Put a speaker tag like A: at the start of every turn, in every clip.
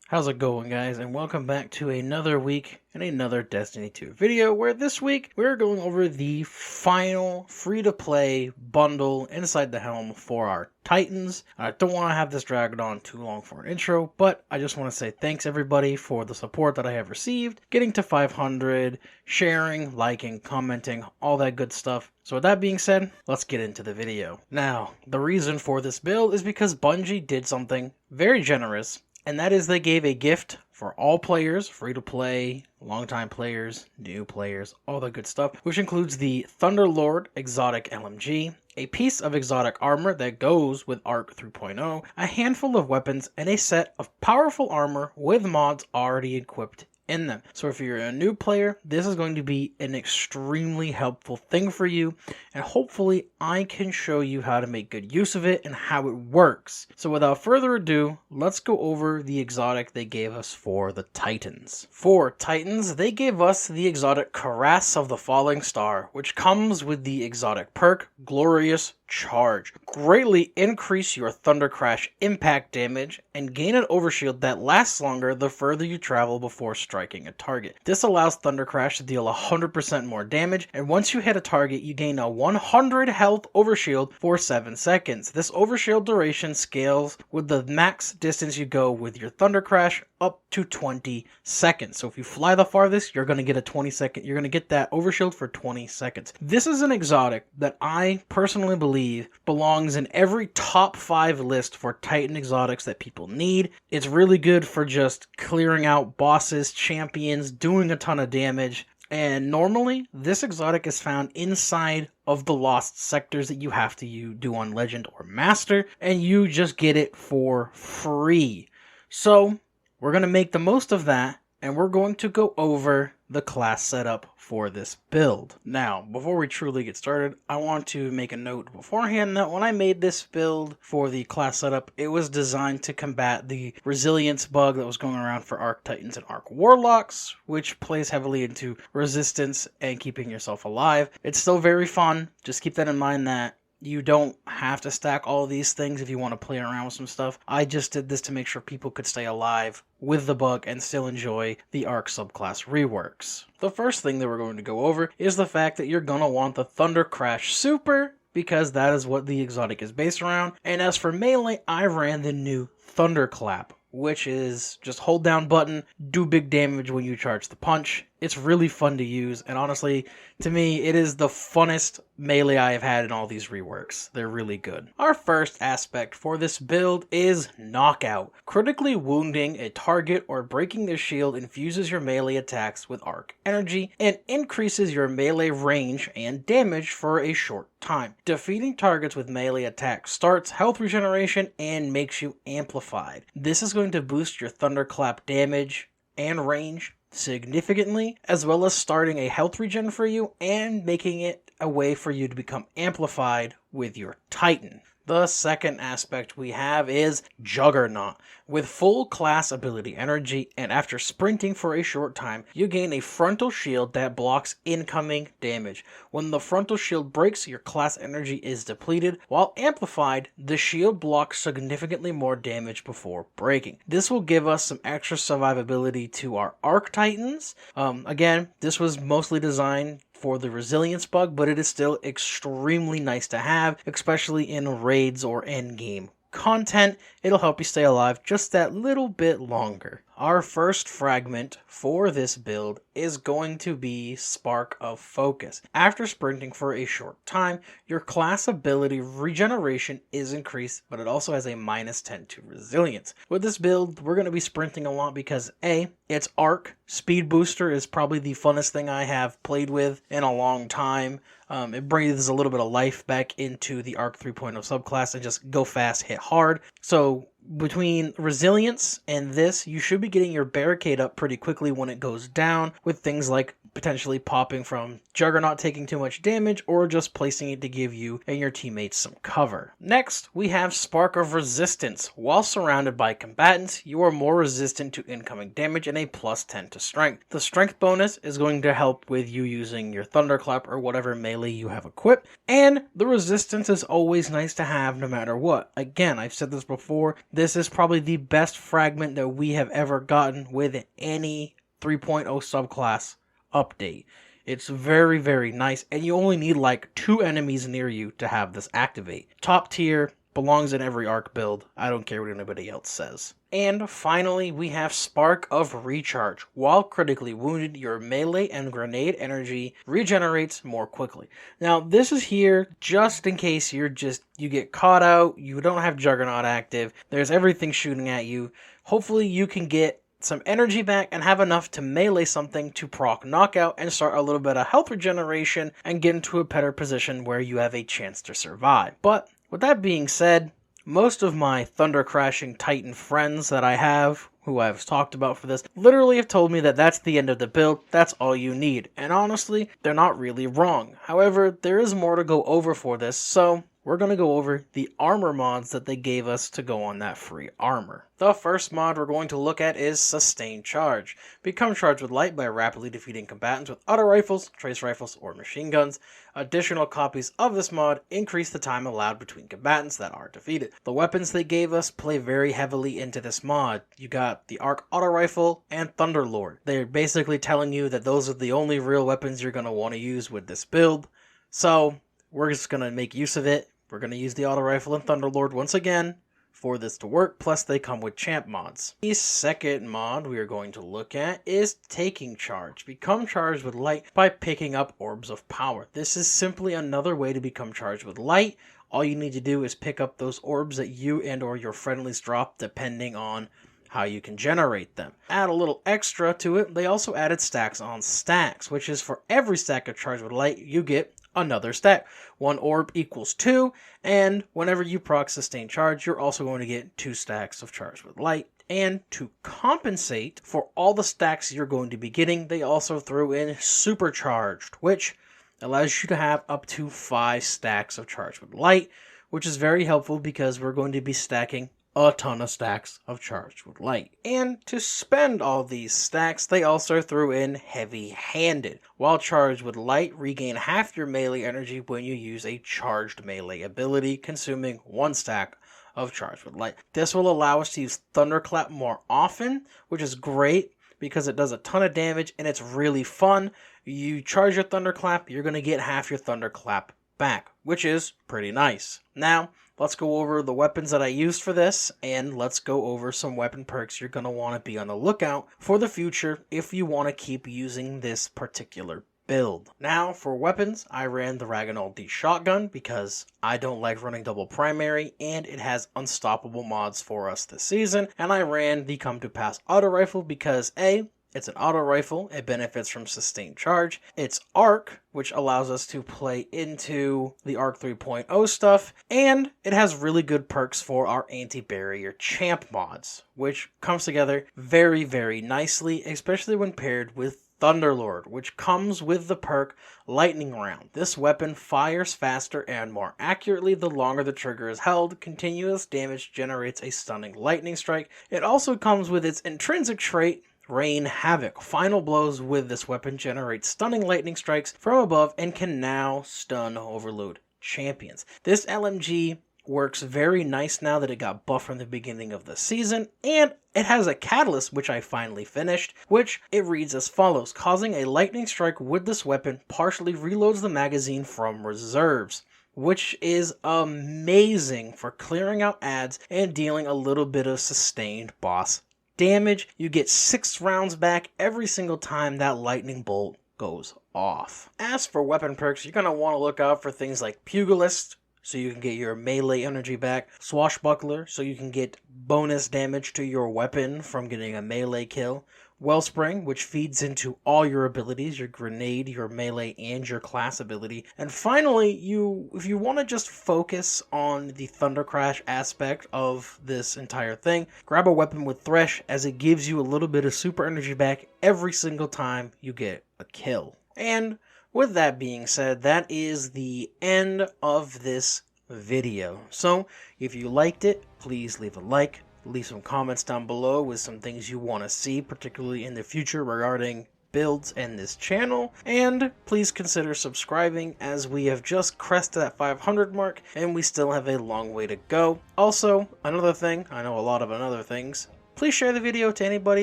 A: How's it going, guys, and welcome back to another week and another Destiny 2 video, where this week we're going over the final free-to-play bundle inside the helm for our Titans. I don't want to have this dragged on too long for an intro, but I just want to say thanks everybody for the support that I have received, getting to 500, sharing, liking, commenting, all that good stuff. So with that being said, let's get into the video. Now, the reason for this build is because Bungie did something very generous, and that is they gave a gift for all players, free-to-play, longtime players, new players, all that good stuff, which includes the Thunderlord exotic LMG, a piece of exotic armor that goes with Arc 3.0, a handful of weapons, and a set of powerful armor with mods already equipped in them. So if you're a new player, this is going to be an extremely helpful thing for you, and hopefully I can show you how to make good use of it and how it works. So without further ado, let's go over the exotic they gave us for the Titans. For Titans, they gave us the exotic Caress of the Falling Star, which comes with the exotic perk Glorious Charge. Greatly increase your Thunder Crash impact damage and gain an overshield that lasts longer the further you travel before striking a target. This allows Thunder Crash to deal 100% more damage, and once you hit a target, you gain a 100 health overshield for 7 seconds. This overshield duration scales with the max distance you go with your Thunder Crash up to 20 seconds. So if you fly the farthest, you're going to get you're going to get that overshield for 20 seconds. This is an exotic that I personally believe belongs in every top 5 list for Titan exotics that people need. It's really good for just clearing out bosses, champions, doing a ton of damage. And normally, this exotic is found inside of the lost sectors that you have to do on Legend or Master, and you just get it for free. So we're going to make the most of that, and we're going to go over the class setup for this build. Now, before we truly get started, I want to make a note beforehand that when I made this build for the class setup, it was designed to combat the resilience bug that was going around for Arc Titans and Arc Warlocks, which plays heavily into resistance and keeping yourself alive. It's still very fun. Just keep that in mind that you don't have to stack all of these things if you want to play around with some stuff. I just did this to make sure people could stay alive with the bug and still enjoy the Arc subclass reworks. The first thing that we're going to go over is the fact that you're going to want the Thunder Crash Super, because that is what the exotic is based around. And as for melee, I ran the new Thunderclap, which is just hold down button, do big damage when you charge the punch. It's really fun to use, and honestly, to me, it is the funnest melee I have had in all these reworks. They're really good. Our first aspect for this build is Knockout. Critically wounding a target or breaking their shield infuses your melee attacks with arc energy and increases your melee range and damage for a short time. Defeating targets with melee attack starts health regeneration and makes you amplified. This is going to boost your Thunderclap damage and range significantly, as well as starting a health regen for you and making it a way for you to become amplified with your Titan. The second aspect we have is Juggernaut. With full class ability energy and after sprinting for a short time, you gain a frontal shield that blocks incoming damage. When the frontal shield breaks, your class energy is depleted. While amplified, the shield blocks significantly more damage before breaking. This will give us some extra survivability to our Arc Titans. Again, this was mostly designed for the resilience bug, but it is still extremely nice to have, especially in raids or endgame content. It'll help you stay alive just that little bit longer. Our first fragment for this build is going to be Spark of Focus. After sprinting for a short time, your class ability regeneration is increased, but it also has a -10 to resilience. With this build, we're going to be sprinting a lot because A, it's Arc. Speed Booster is probably the funnest thing I have played with in a long time. It breathes a little bit of life back into the Arc 3.0 subclass and just go fast, hit hard. So between resilience and this, you should be getting your barricade up pretty quickly when it goes down with things like potentially popping from Juggernaut taking too much damage, or just placing it to give you and your teammates some cover. Next, we have Spark of Resistance. While surrounded by combatants, you are more resistant to incoming damage and a plus 10 to strength. The strength bonus is going to help with you using your Thunderclap or whatever melee you have equipped, and the resistance is always nice to have no matter what. Again, I've said this before, this is probably the best fragment that we have ever gotten with any 3.0 subclass update. It's very, very nice, and you only need like 2 enemies near you to have this activate. Top tier, belongs in every arc build. I don't care what anybody else says. And finally, we have Spark of Recharge. While critically wounded, your melee and grenade energy regenerates more quickly. Now, this is here just in case you get caught out, you don't have Juggernaut active, there's everything shooting at you. Hopefully you can get some energy back and have enough to melee something to proc knockout and start a little bit of health regeneration and get into a better position where you have a chance to survive. But with that being said, most of my Thunder Crashing Titan friends that I have, who I've talked about for this, literally have told me that that's the end of the build, that's all you need. And honestly, they're not really wrong. However, there is more to go over for this, so we're going to go over the armor mods that they gave us to go on that free armor. The first mod we're going to look at is Sustained Charge. Become charged with light by rapidly defeating combatants with auto rifles, trace rifles, or machine guns. Additional copies of this mod increase the time allowed between combatants that are defeated. The weapons they gave us play very heavily into this mod. You got the Arc Auto Rifle and Thunderlord. They're basically telling you that those are the only real weapons you're going to want to use with this build. So we're just going to make use of it. We're going to use the Auto Rifle and Thunderlord once again for this to work, plus they come with champ mods. The second mod we are going to look at is Taking Charge. Become charged with light by picking up Orbs of Power. This is simply another way to become charged with light. All you need to do is pick up those orbs that you and or your friendlies drop depending on how you can generate them. Add a little extra to it, they also added stacks on stacks, which is for every stack of charged with light you get another stack. 1 orb equals 2, and whenever you proc Sustained Charge, you're also going to get 2 stacks of charged with light. And to compensate for all the stacks you're going to be getting, they also threw in Supercharged, which allows you to have up to 5 stacks of charged with light, which is very helpful because we're going to be stacking a ton of stacks of charged with light. And to spend all these stacks, they also threw in Heavy-Handed. While charged with light, regain half your melee energy when you use a charged melee ability, consuming 1 stack of charged with light. This will allow us to use Thunderclap more often, which is great because it does a ton of damage and it's really fun. You charge your Thunderclap, you're going to get half your Thunderclap back, which is pretty nice. Now, let's go over the weapons that I used for this, and let's go over some weapon perks you're going to want to be on the lookout for the future if you want to keep using this particular build. Now, for weapons, I ran the Ragnall D shotgun because I don't like running double primary, and it has unstoppable mods for us this season, and I ran the Come to Pass auto rifle because A, it's an auto rifle, it benefits from Sustained Charge. It's Arc, which allows us to play into the Arc 3.0 stuff, and it has really good perks for our anti-barrier champ mods, which comes together very, very nicely, especially when paired with Thunderlord, which comes with the perk Lightning Round. This weapon fires faster and more accurately the longer the trigger is held. Continuous damage generates a stunning lightning strike. It also comes with its intrinsic trait, Rain Havoc. Final blows with this weapon generate stunning lightning strikes from above and can now stun overload champions. This LMG works very nice now that it got buffed from the beginning of the season, and it has a catalyst, which I finally finished, which it reads as follows. Causing a lightning strike with this weapon partially reloads the magazine from reserves, which is amazing for clearing out adds and dealing a little bit of sustained boss damage. You get 6 rounds back every single time that lightning bolt goes off. As for weapon perks, you're going to want to look out for things like Pugilist, so you can get your melee energy back, Swashbuckler, so you can get bonus damage to your weapon from getting a melee kill, Wellspring, which feeds into all your abilities, your grenade, your melee, and your class ability. And finally, if you want to just focus on the Thunder Crash aspect of this entire thing, grab a weapon with Thresh, as it gives you a little bit of super energy back every single time you get a kill. And with that being said, that is the end of this video. So if you liked it, please leave a like. Leave some comments down below with some things you want to see, particularly in the future regarding builds and this channel. And please consider subscribing, as we have just crested that 500 mark and we still have a long way to go. Also, another thing, I know a lot of other things, please share the video to anybody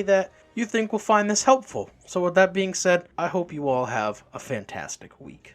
A: that you think will find this helpful. So with that being said, I hope you all have a fantastic week.